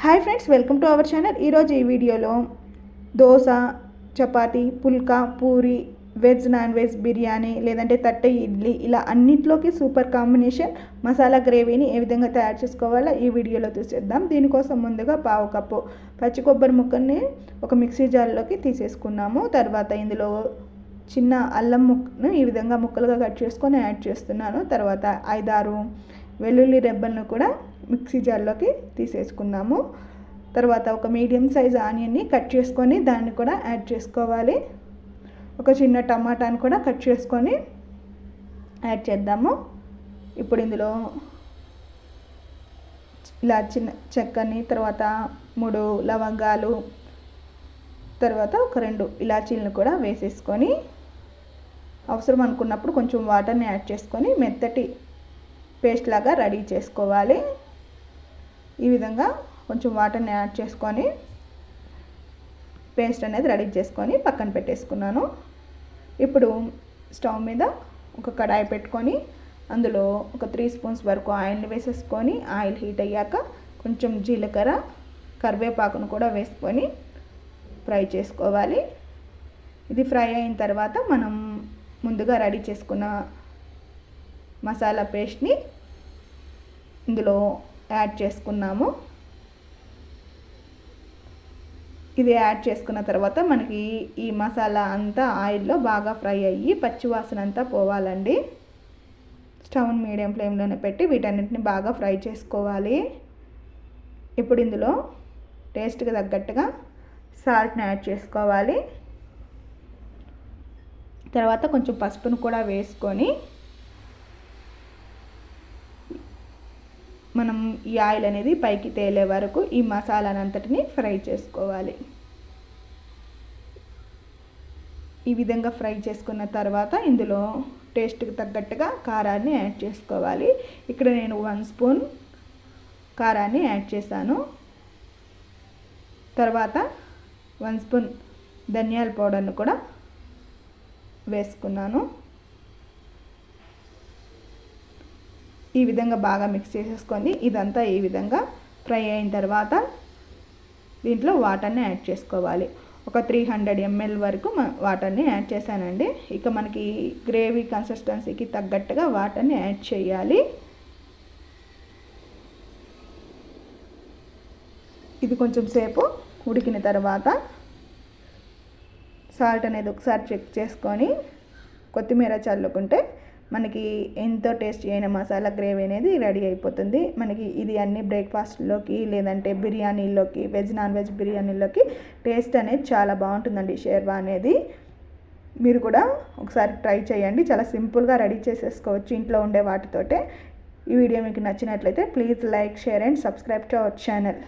Hi friends, welcome to our channel. ఈరోజు ఈ వీడియోలో dosa, chapati, pulka, puri, veg non veg biryani లేదంటే తట్టె ఇడ్లీ ఇలా అన్నిట్లోకి సూపర్ కాంబినేషన్ మసాలా గ్రేవీని ఏ విధంగా తయారు చేసుకోవాలో ఈ వీడియోలో చూసేద్దాం. దీనికోసం ముందుగా పావు కప్పు పచ్చి కొబ్బరి ముక్కల్ని ఒక మిక్సీ జార్లోకి తీసేసుకున్నాము. తర్వాత ఇందులో చిన్న అల్లం ముక్కను ఈ విధంగా ముక్కలుగా కట్ చేసుకొని యాడ్ చేస్తున్నాను. తర్వాత 5-6 వెల్లుల్లి రెబ్బలను కూడా మిక్సీ జార్లోకి తీసేసుకున్నాము. తర్వాత ఒక మీడియం సైజ్ ఆనియన్ని కట్ చేసుకొని దాన్ని కూడా యాడ్ చేసుకోవాలి. ఒక చిన్న టమాటాని కూడా కట్ చేసుకొని యాడ్ చేద్దాము. ఇప్పుడు ఇందులో ఇలా చిన్న చెక్కని, తర్వాత 3 లవంగాలు, తర్వాత ఒక 2 ఇలాచీలను కూడా వేసేసుకొని అవసరం అనుకున్నప్పుడు కొంచెం వాటర్ని యాడ్ చేసుకొని మెత్తటి పేస్ట్ లాగా రెడీ చేసుకోవాలి. ఈ విధంగా కొంచెం వాటర్ని యాడ్ చేసుకొని పేస్ట్ అనేది రెడీ చేసుకొని పక్కన పెట్టేసుకున్నాను. ఇప్పుడు స్టవ్ మీద ఒక కడాయి పెట్టుకొని అందులో ఒక 3 స్పూన్స్ వరకు ఆయిల్ని వేసేసుకొని ఆయిల్ హీట్ అయ్యాక కొంచెం జీలకర్ర, కరివేపాకును కూడా వేసుకొని ఫ్రై చేసుకోవాలి. ఇది ఫ్రై అయిన తర్వాత మనం ముందుగా రెడీ చేసుకున్న మసాలా పేస్ట్ని ఇందులో యాడ్ చేసుకున్నాము. ఇది యాడ్ చేసుకున్న తర్వాత మనకి ఈ మసాలా అంతా ఆయిల్లో బాగా ఫ్రై అయ్యి పచ్చివాసన అంతా పోవాలండి. స్టవ్ని మీడియం ఫ్లేమ్లోనే పెట్టి వీటన్నిటిని బాగా ఫ్రై చేసుకోవాలి. ఇప్పుడు ఇందులో టేస్ట్కి తగ్గట్టుగా సాల్ట్ని యాడ్ చేసుకోవాలి. తర్వాత కొంచెం పసుపును కూడా వేసుకొని మనం ఈ ఆయిల్ అనేది పైకి తేలే వరకు ఈ మసాలానంతటిని ఫ్రై చేసుకోవాలి. ఈ విధంగా ఫ్రై చేసుకున్న తర్వాత ఇందులో టేస్ట్కి తగ్గట్టుగా కారాన్ని యాడ్ చేసుకోవాలి. ఇక్కడ నేను 1 స్పూన్ కారాన్ని యాడ్ చేశాను. తర్వాత 1 స్పూన్ ధనియాల పౌడర్ను కూడా వేసుకున్నాను. ఈ విధంగా బాగా మిక్స్ చేసేసుకొని ఇదంతా ఈ విధంగా ఫ్రై అయిన తర్వాత దీంట్లో వాటర్ని యాడ్ చేసుకోవాలి. ఒక 300 ml వరకు వాటర్ని యాడ్ చేశానండి. ఇక మనకి గ్రేవీ కన్సిస్టెన్సీకి తగ్గట్టుగా వాటర్ని యాడ్ చేయాలి. ఇది కొంచెం సేపు ఉడికిన తర్వాత సాల్ట్ అనేది ఒకసారి చెక్ చేసుకొని కొత్తిమీర చల్లుకుంటే మనకి ఎంతో టేస్టీ అయిన మసాలా గ్రేవీ అనేది రెడీ అయిపోతుంది. మనకి ఇది అన్ని బ్రేక్ఫాస్ట్లోకి లేదంటే బిర్యానీలోకి, వెజ్ నాన్ వెజ్ బిర్యానీలోకి టేస్ట్ అనేది చాలా బాగుంటుందండి. షేర్వా అనేది మీరు కూడా ఒకసారి ట్రై చేయండి. చాలా సింపుల్గా రెడీ చేసేసుకోవచ్చు ఇంట్లో ఉండే వాటితోటే. ఈ వీడియో మీకు నచ్చినట్లయితే please like, share and subscribe to our channel.